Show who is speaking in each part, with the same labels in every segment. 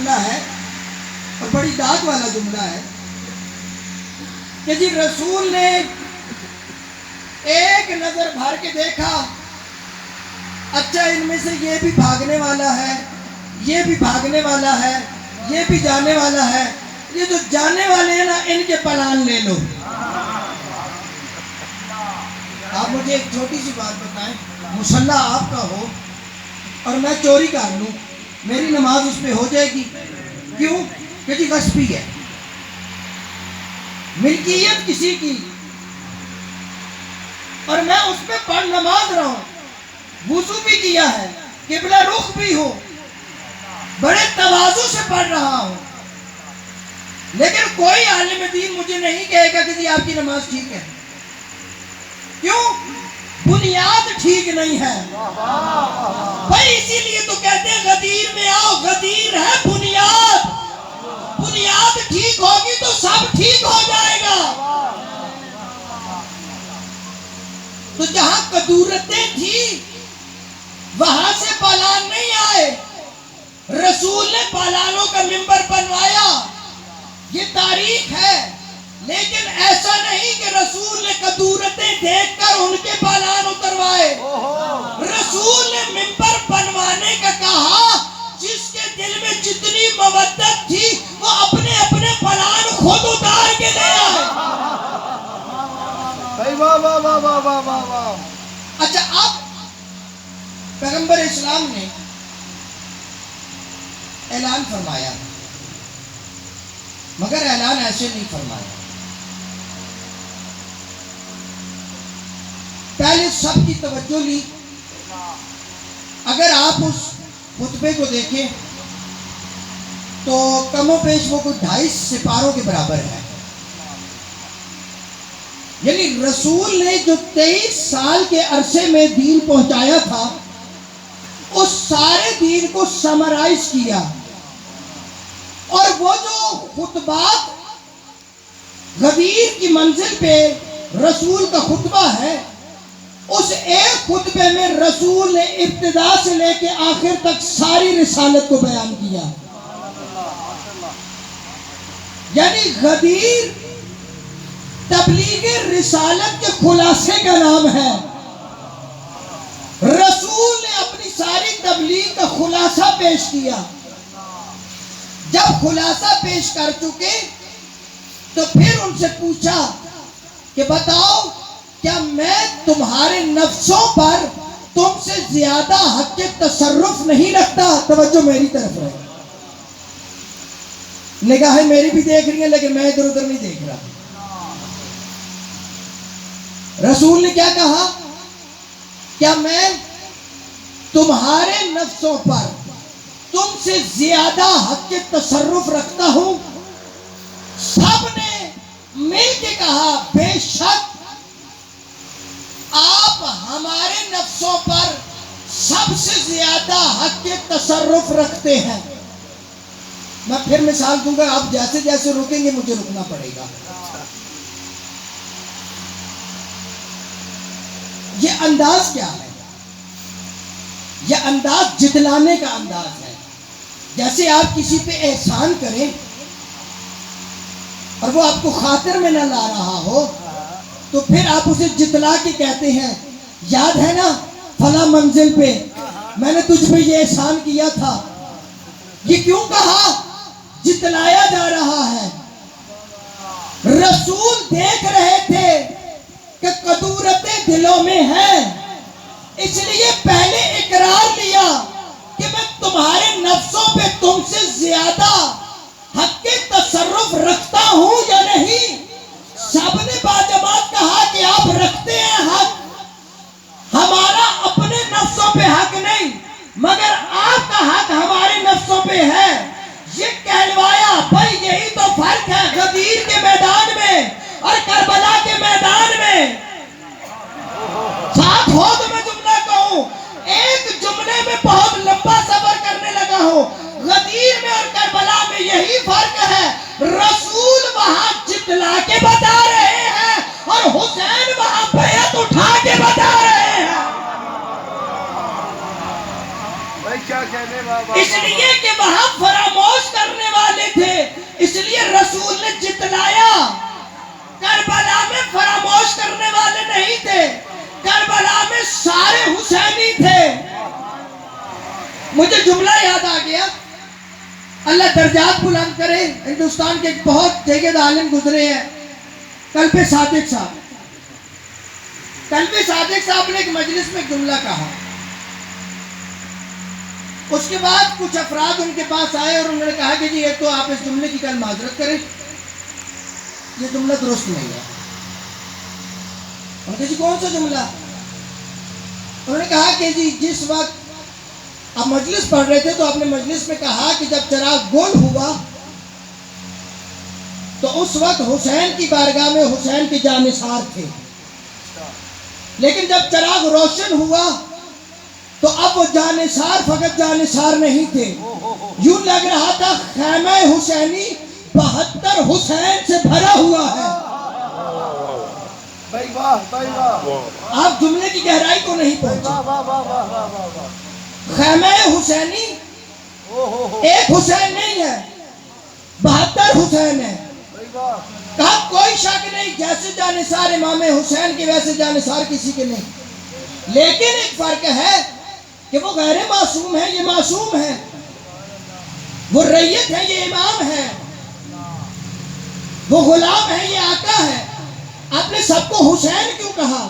Speaker 1: जुमला है और बड़ी दाद वाला जुमला है कि जी रसूल ने एक नजर भर के देखा, अच्छा इनमें से ये भी भागने वाला है, ये भी भागने वाला है, ये भी जाने वाला है, ये जो जाने वाले हैं ना इनके पलान ले लो। आप मुझे एक छोटी सी बात बताएं, मुसल्ला आपका हो और मैं चोरी कर लूं, मेरी नमाज उस पर हो जाएगी? क्यों? क्योंकि गस्बी है, मिल्कियत किसी की, और मैं उस पर पढ़ नमाज रहा हूं, वुजू भी किया है, किबला रुख भी हो, बड़े तवाज़ु से पढ़ रहा हूं, लेकिन कोई आलिम दीन मुझे नहीं कहेगा कि जी आपकी नमाज ठीक है। क्यों? बुनियाद ठीक नहीं है भाई। इसीलिए तो कहते हैं गदीर में आओ, गदीर है बुनियाद, बुनियाद ठीक होगी तो सब ठीक हो जाएगा। तो जहां कदूरतें थी वहां से पालान नहीं आए, रसूल ने पालानों का मिंबर बनवाया, ये तारीख है। लेकिन ऐसा नहीं कि रसूल ने कदूरतें देखकर उनके पालान उतरवाए। रसूल ने मिंबर बनवाने का कहा, जिसके दिल में जितनी मवद्दत थी वो अपने अपने पालान खुद उतार के ले आए।
Speaker 2: वाह वाह वाह वाह वाह वाह वाह।
Speaker 1: अच्छा, अब पैगंबर इस्लाम ने ऐलान फरमाया, मगर ऐलान ऐसे नहीं फरमाया। पहले सबकी तवज्जो ली। अगर आप उस खुतबे को देखें तो कमोपेश वो कुछ 2.5 सिपारों के बराबर है। यानी रसूल ने जो 23 साल के अरसे में दीन पहुंचाया था, उस सारे दीन को समराइज किया। और वो जो खुतबात गदीर की मंजिल पे रसूल का खुतबा है, उस एक खुतबे में रसूल ने इब्तिदा से लेके आखिर तक सारी रिसालत को बयान किया। यानी गदीर तबलीग रिसालत के खुलासे का नाम है। रसूल ने अपनी सारी तबलीग का खुलासा पेश किया। जब खुलासा पेश कर चुके तो फिर उनसे पूछा कि बताओ, क्या मैं तुम्हारे नफ्सों पर तुमसे ज्यादा हक के तसर्रुफ नहीं रखता? तवज्जो मेरी तरफ रहे, निगाहें मेरी भी देख रही हैं, लेकिन मैं इधर उधर नहीं देख रहा। रसूल ने क्या कहा? क्या मैं तुम्हारे नफ्सों पर तुमसे ज्यादा हक के तसर्रुफ रखता हूं? सबने मिल के कहा, बेशक आप हमारे नफ्सों पर सबसे ज्यादा हक के तसर्रुफ रखते हैं। मैं फिर मिसाल दूंगा, आप जैसे जैसे रुकेंगे मुझे रुकना पड़ेगा। ये अंदाज क्या है? ये अंदाज जितलाने का अंदाज है। जैसे आप किसी पे एहसान करें और वो आपको खातिर में न ला रहा हो, तो फिर आप उसे जितला के कहते हैं, याद है ना फला मंजिल पे मैंने तुझ पे ये एहसान किया था। ये क्यों कहा? जितलाया जा रहा है। रसूल देख रहे थे कि कदूरतें दिलों में हैं, इसलिए पहले इकरार लिया कि मैं तुम्हारे नफ्सों पे तुमसे ज्यादा हक के तसर्रुफ रखता हूं या नहीं। सबने बाजमात कहा कि आप रखते हैं हक, हमारा अपने नफ्सों पे हक नहीं, मगर आपका हक हमारे नफ्सों पे है। ये कहलवाया। भाई यही तो फर्क है गदीर के मैदान में और करबला के मैदान में। साथ हो तो मैं जुमला कहूं, एक जुमले में बहुत लंबा सफर करने लगा हूं। गदीर में और करबला में यही फर्क है, रसूल वहां जितला के बता रहे हैं और हुसैन वहां बैत उठा के बता रहे हैं।
Speaker 2: भाई क्या कहने बाबा।
Speaker 1: इसलिए कि वहां फरामोश कर अल्लाह दर्जात बुलंद करे। हिंदुस्तान के एक बहुत जगह आलिम गुजरे हैं, कल्बे सादिक साहब। कल्बे सादिक साहब ने एक मजलिस में जुमला कहा। उसके बाद कुछ अफराद उनके पास आए और उन्होंने कहा कि जी एक तो आप इस जुमले की कल माजरत करें, ये जुमला दुरुस्त नहीं है। उन्होंने जी कौन सा जुमला? उन्होंने कहा कि जी जिस वक्त आप मजलिस पढ़ रहे थे तो आपने मजलिस में कहा कि जब चिराग गोल हुआ तो उस वक्त हुसैन की बारगाह में हुसैन के जानिसार थे, लेकिन जब चिराग रोशन हुआ तो अब वो जानिसार फकत जानिसार नहीं थे, यूं लग रहा था खैमे हुसैनी 72 हुसैन से भरा हुआ है।
Speaker 2: भाई वाह, भाई वाह।
Speaker 1: आप जुमले की गहराई को नहीं पहुंचे।
Speaker 2: वाह वाह वाह वाह वाह वाह वाह।
Speaker 1: खैमे हुसैनी एक हुसैन नहीं है, 72 हुसैन है।
Speaker 2: भाई वाह।
Speaker 1: कहा कोई शक नहीं, जैसे जानिसार इमाम हुसैन के वैसे जानिसार किसी के नहीं, लेकिन एक फर्क है कि वो गैर मासूम है, ये मासूम है। वो रैयत है, ये इमाम है। वो गुलाम है, ये आका है। आपने सबको हुसैन क्यों कहा?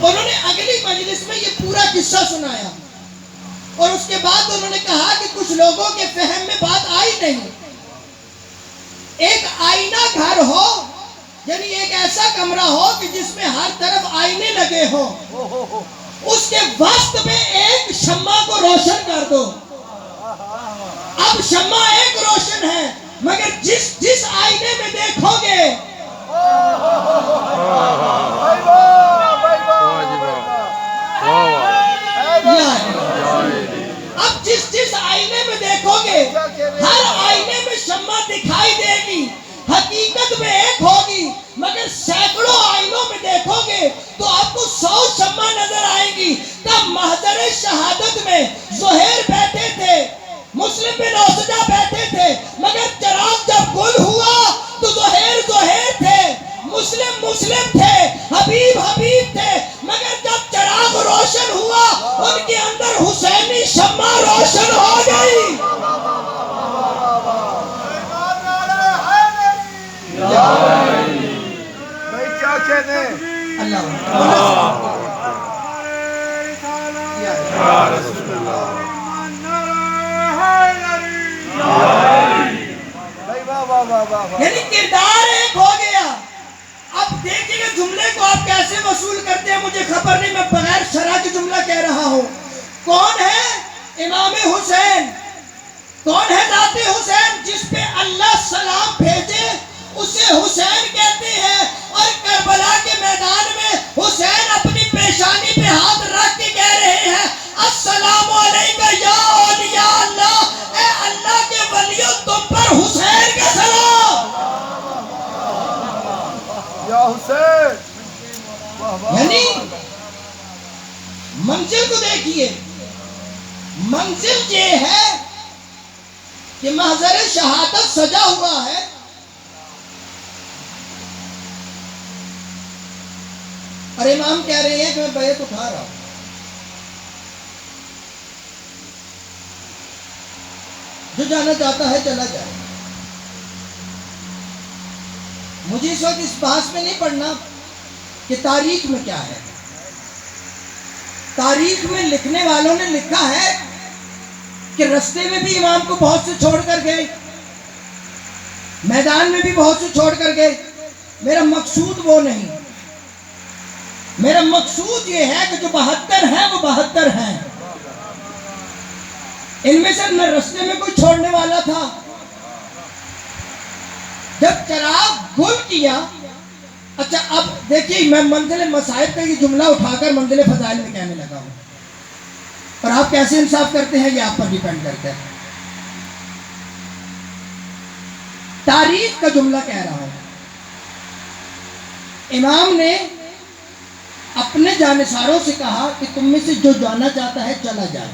Speaker 1: उन्होंने अगली मजलिस में ये पूरा किस्सा सुनाया और उसके बाद उन्होंने कहा कि कुछ लोगों के फहम में बात आई नहीं। एक आईना घर हो, यानी एक ऐसा कमरा हो कि जिसमें हर तरफ आईने लगे हो, उसके वस्त में एक शम्मा को रोशन कर दो। अब शम्मा एक रोशन है, मगर जिस आईने में देखोगे अब जिस आईने में देखोगे, हर आईने में शम्मा दिखाई देगी, हकीकत में एक होगी, मगर सैकड़ों आईनों में देखोगे तो आपको 100 शम्मा नजर आएगी। तब महजर शहादत में ज़ुहैर बैठे थे, मुस्लिम बिन औसजा बैठे थे, मगर चिराग जब गुल हुआ तो ज़ुहैर ज़ुहैर थे, मुस्लिम मुस्लिम थे, हबीब हबीब थे, मगर जब चिराग रोशन हुआ उनके अंदर हुसैनी शम्मा रोशन हो गई।
Speaker 2: भाई क्या कहने?
Speaker 1: अल्लाह
Speaker 2: भाई वाह वाह वाह वाह वाह।
Speaker 1: यानी किरदार एक हो गया। अब देखिएगा जुमले को आप कैसे वसूल करते हैं, मुझे खबर नहीं, मैं बगैर शरह के जुमला कह रहा हूं। कौन है इमाम हुसैन? कौन है जाते हुसैन? जिस पे अल्लाह सलाम भेजे उसे हुसैन कहते हैं। और करबला के मैदान में हुसैन अपनी पेशानी पे हाथ रख के कह रहे हैं अस्सलामु अलैका या औलिया अल्लाह, ए अल्लाह के वलियों तुम पर हुसैन का सलाम।
Speaker 2: या हुसैन। वाह वाह।
Speaker 1: यानी मंजिल को देखिए, मंजिल ये है कि महजर शहादत सजा हुआ है, और इमाम कह रहे हैं कि मैं बैत उठा रहा हूं। जो जाना चाहता है चला जाए। मुझे इस वक्त इस बहस में नहीं पढ़ना कि तारीख में क्या है। तारीख में लिखने वालों ने लिखा है कि रास्ते में भी इमाम को बहुत से छोड़ कर गए, मैदान में भी बहुत से छोड़ कर गए। मेरा मकसूद वो नहीं, मेरा मकसूद ये है कि जो 72 हैं वो 72 हैं। इनमें से न रास्ते में कोई छोड़ने वाला था। जब चिराग गुल किया, अच्छा अब देखिए मैं मंजिल मसाइब का ये जुमला उठाकर मंजिल फजाइल में कहने लगा हूं, और आप कैसे इंसाफ करते हैं ये आप पर डिपेंड करता है। तारीख का जुमला कह रहा हूं। इमाम ने अपने जानिसारों से कहा कि तुम में से जो जाना चाहता है चला जाए।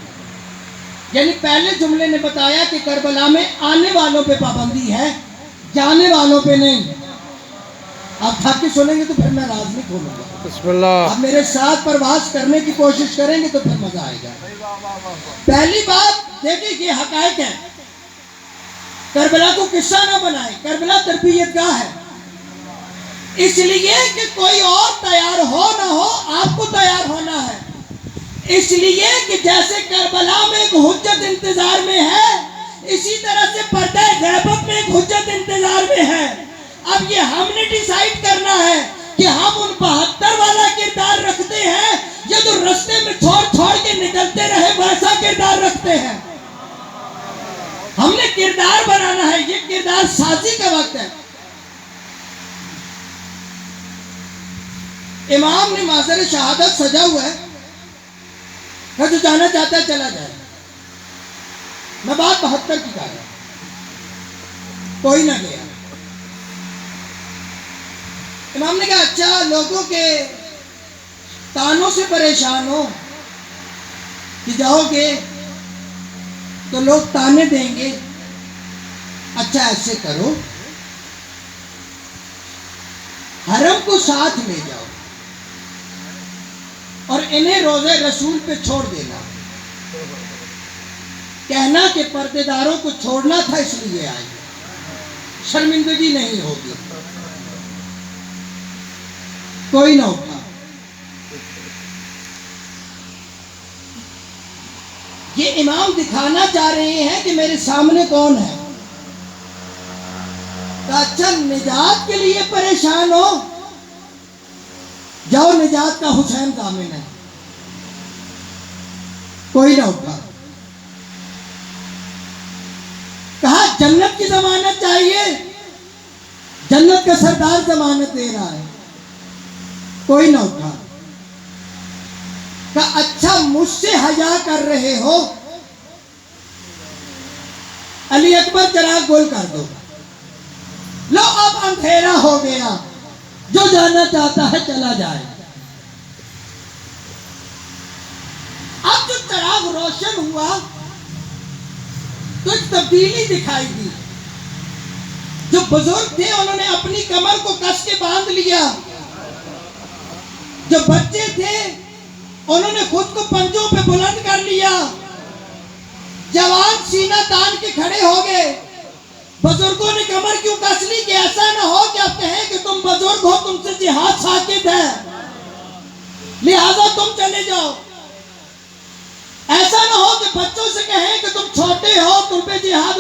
Speaker 1: यानी पहले जुमले ने बताया कि करबला में आने वालों पे पाबंदी है, जाने वालों पे नहीं। आप थक के सुनेंगे तो फिर मैं राज नहीं खोलूंगा।
Speaker 2: बिस्मिल्लाह।
Speaker 1: आप मेरे साथ प्रवास करने की कोशिश करेंगे तो फिर मजा आएगा।
Speaker 2: वाह वाह वाह वाह।
Speaker 1: पहली बात देखिए, ये हकायक है। करबला को किस्सा ना बनाए, करबला तरबियतगाह है। इसलिए कि कोई और तैयार हो ना हो, आपको तैयार होना है। इसलिए कि जैसे करबला में एक हुज्जत इंतजार में है, इसी तरह से पर्दे गैबत में एक हुज्जत इंतजार में है। अब ये हमने डिसाइड करना है कि हम उन 72 वाला किरदार रखते हैं या जो रास्ते में छोड़ छोड़ के निकलते रहे वैसा किरदार रखते हैं। हमने किरदार बनाना है, ये किरदार साजी का वक्त है। इमाम ने माज़र शहादत सजा हुआ है, जो जाना चाहता है चला जाए। मैं बात 72 की कर रहा हूं, कोई ना गया। इमाम ने कहा अच्छा, लोगों के तानों से परेशान हो कि जाओगे तो लोग ताने देंगे। अच्छा ऐसे करो, हरम को साथ ले जाओ और इन्हें रोज़े रसूल पे छोड़ देना। कहना कि पर्देदारों को छोड़ना था इसलिए आए, शर्मिंदगी नहीं होगी। कोई ना उठा। ये इमाम दिखाना चाह रहे हैं कि मेरे सामने कौन है। तो अच्छा, निजात के लिए परेशान हो, जाओ, निजात का हुसैन दामिन है। कोई ना उठा। कहा जन्नत की जमानत चाहिए, जन्नत का सरदार जमानत दे रहा है। कोई ना उठा। कहा अच्छा, मुझसे हया कर रहे हो, अली अकबर चिराग गोल कर दो। लो अब अंधेरा हो गया, जो जाना चाहता है चला जाए। अब जो चिराग रोशन हुआ तो एक तब्दीली दिखाई दी। जो बुजुर्ग थे उन्होंने अपनी कमर को कस के बांध लिया। जो बच्चे थे उन्होंने खुद को पंजों पे बुलंद कर लिया। जवान सीना तान के खड़े हो गए। बुजुर्गों ने कमर क्यों कस ली कि ऐसा ना हो कि आप कहें कि तुम बुजुर्ग हो, तुमसे जिहाद साकित है, लिहाजा तुम चले जाओ। ऐसा ना हो कि बच्चों से कहें कि तुम छोटे हो, तुम पे जिहाद